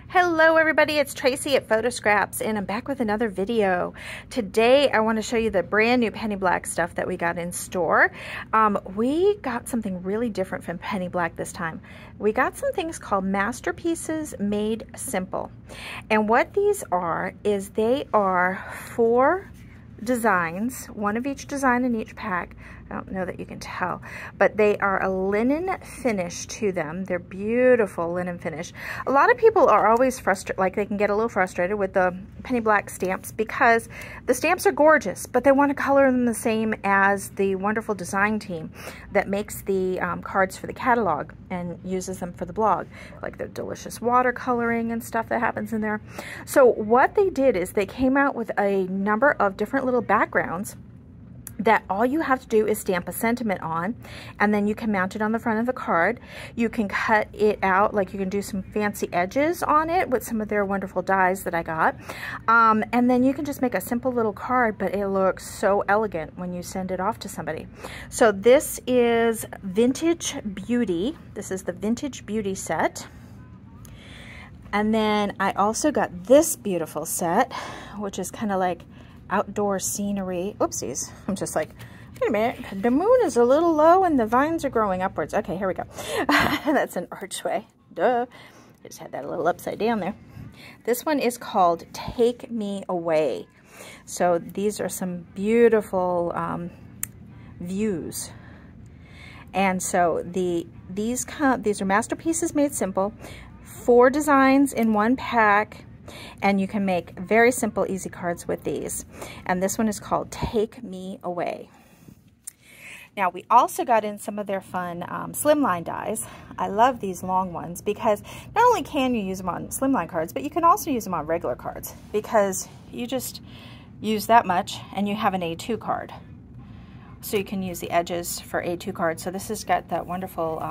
Hello everybody, it's Tracy at Photo Scraps and I'm back with another video. Today I want to show you the brand new Penny Black stuff that we got in store. We got something really different from Penny Black this time. We got some things called Masterpieces Made Simple. And what these are is they are 4 designs, one of each design in each pack. I don't know that you can tell, but they are a linen finish to them. They're beautiful linen finish. A lot of people are always frustrated, like they can get a little frustrated with the Penny Black stamps because the stamps are gorgeous, but they want to color them the same as the wonderful design team that makes the cards for the catalog and uses them for the blog, like the delicious watercoloring and stuff that happens in there. So what they did is they came out with a number of different little backgrounds that all you have to do is stamp a sentiment on, and then you can mount it on the front of the card. You can cut it out, like you can do some fancy edges on it with some of their wonderful dies that I got. And then you can just make a simple little card, but it looks so elegant when you send it off to somebody. So this is Vintage Beauty. This is the Vintage Beauty set. And then I also got this beautiful set, which is kind of like outdoor scenery. Oopsies. I'm just like, wait a minute, the moon is a little low and the vines are growing upwards. Okay, here we go. That's an archway. Duh. I just had that a little upside down there. This one is called Take Me Away. So these are some beautiful views. And so these are Masterpieces Made Simple. 4 designs in one pack. And you can make very simple, easy cards with these. And this one is called Take Me Away. Now, we also got in some of their fun slimline dies. I love these long ones because not only can you use them on slimline cards, but you can also use them on regular cards because you just use that much and you have an A2 card. So you can use the edges for A2 cards. So this has got that wonderful,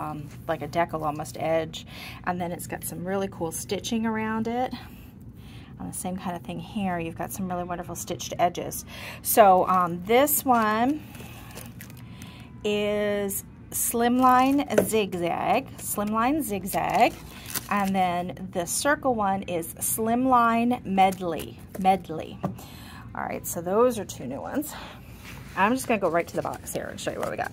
like a decal almost edge. And then it's got some really cool stitching around it. On the same kind of thing here, you've got some really wonderful stitched edges. So this one is Slimline Zigzag, and then the circle one is Slimline Medley. All right, so those are 2 new ones. I'm just going to go right to the box here and show you what we got.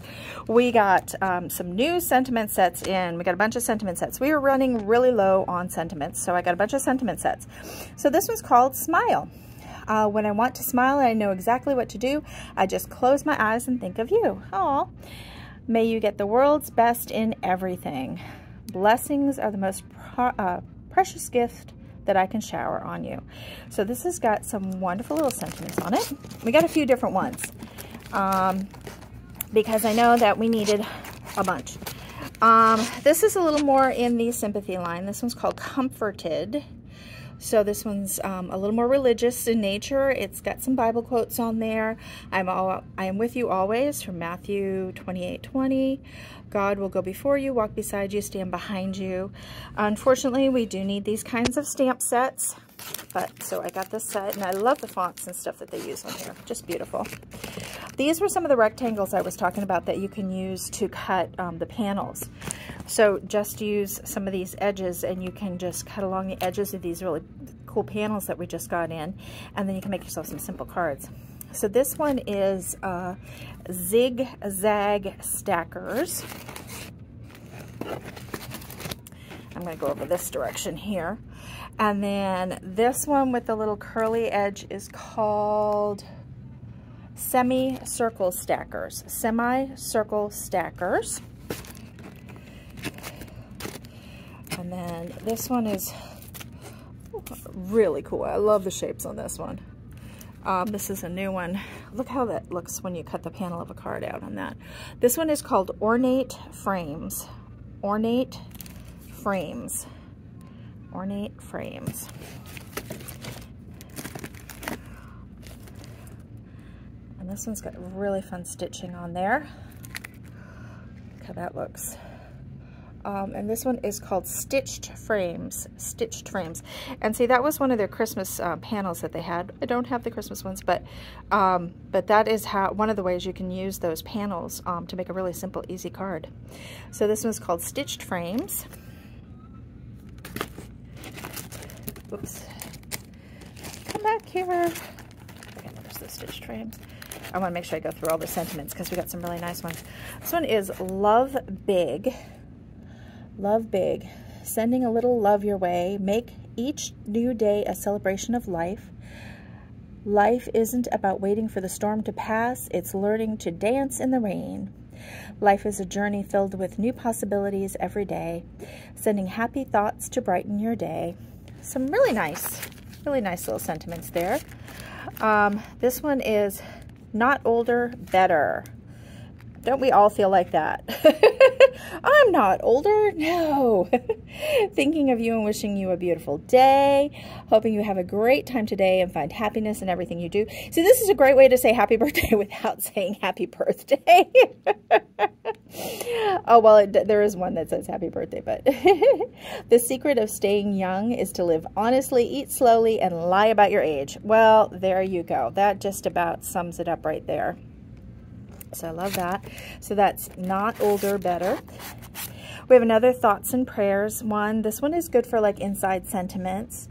We got some new sentiment sets in. We got a bunch of sentiment sets. We were running really low on sentiments, so I got a bunch of sentiment sets. So this one's called Smile. When I want to smile and I know exactly what to do, I just close my eyes and think of you. Aw. May you get the world's best in everything. Blessings are the most precious gift that I can shower on you. So this has got some wonderful little sentiments on it. We got a few different ones. Because I know that we needed a bunch. This is a little more in the sympathy line. This one's called Comforted. So this one's a little more religious in nature. It's got some Bible quotes on there. I am with you always, from Matthew 28:20. God will go before you, walk beside you, stand behind you. Unfortunately, we do need these kinds of stamp sets. But so I got this set, and I love the fonts and stuff that they use on here. Just beautiful. These were some of the rectangles I was talking about that you can use to cut the panels. So just use some of these edges, and you can just cut along the edges of these really cool panels that we just got in, and then you can make yourself some simple cards. So this one is Zigzag Stackers. I'm going to go over this direction here. And then this one with the little curly edge is called Semi-Circle Stackers. Semi-Circle Stackers. And then this one is really cool. I love the shapes on this one. This is a new one. Look how that looks when you cut the panel of a card out on that. This one is called Ornate Frames. Ornate Frames. Ornate Frames. And this one's got really fun stitching on there. Look how that looks. And this one is called Stitched Frames. Stitched Frames. And see, that was one of their Christmas panels that they had. I don't have the Christmas ones, but that is one of the ways you can use those panels to make a really simple, easy card. So this one's called Stitched Frames. Oops. Come back here. Okay, there's the stitch frames. I want to make sure I go through all the sentiments because we got some really nice ones. This one is Love Big. Love big. Sending a little love your way. Make each new day a celebration of life. Life isn't about waiting for the storm to pass. It's learning to dance in the rain. Life is a journey filled with new possibilities every day. Sending happy thoughts to brighten your day. Some really nice little sentiments there. This one is not older, better. Don't we all feel like that? I'm not older. No. Thinking of you and wishing you a beautiful day. Hoping you have a great time today and find happiness in everything you do. See, this is a great way to say happy birthday without saying happy birthday. Oh, well, there is one that says happy birthday, but the secret of staying young is to live honestly, eat slowly, and lie about your age. Well, there you go. That just about sums it up right there. So I love that. So that's not older, better. We have another thoughts and prayers one. This one is good for like inside sentiments.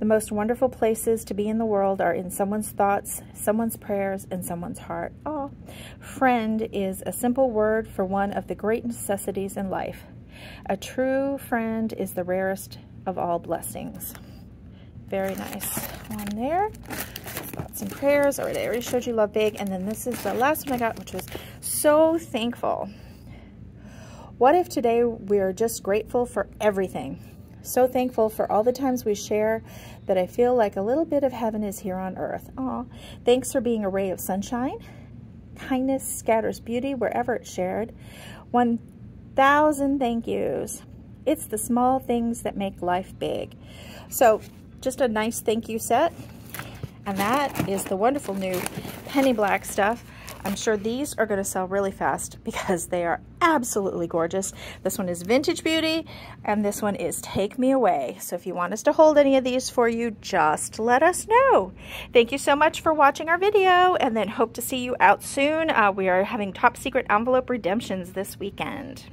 The most wonderful places to be in the world are in someone's thoughts, someone's prayers, and someone's heart. Oh, friend is a simple word for one of the great necessities in life. A true friend is the rarest of all blessings. Very nice one there. Thoughts and prayers. All right, I already showed you Love Big. And then this is the last one I got, which was so thankful. What if today we are just grateful for everything? So thankful for all the times we share that I feel like a little bit of heaven is here on earth. Aw, thanks for being a ray of sunshine. Kindness scatters beauty wherever it's shared. 1,000 thank yous. It's the small things that make life big. So just a nice thank you set. And that is the wonderful new penny black stuff. I'm sure these are going to sell really fast because they are absolutely gorgeous. This one is Vintage Beauty, and this one is Take Me Away. So if you want us to hold any of these for you, just let us know. Thank you so much for watching our video, and then hope to see you out soon. We are having top secret envelope redemptions this weekend.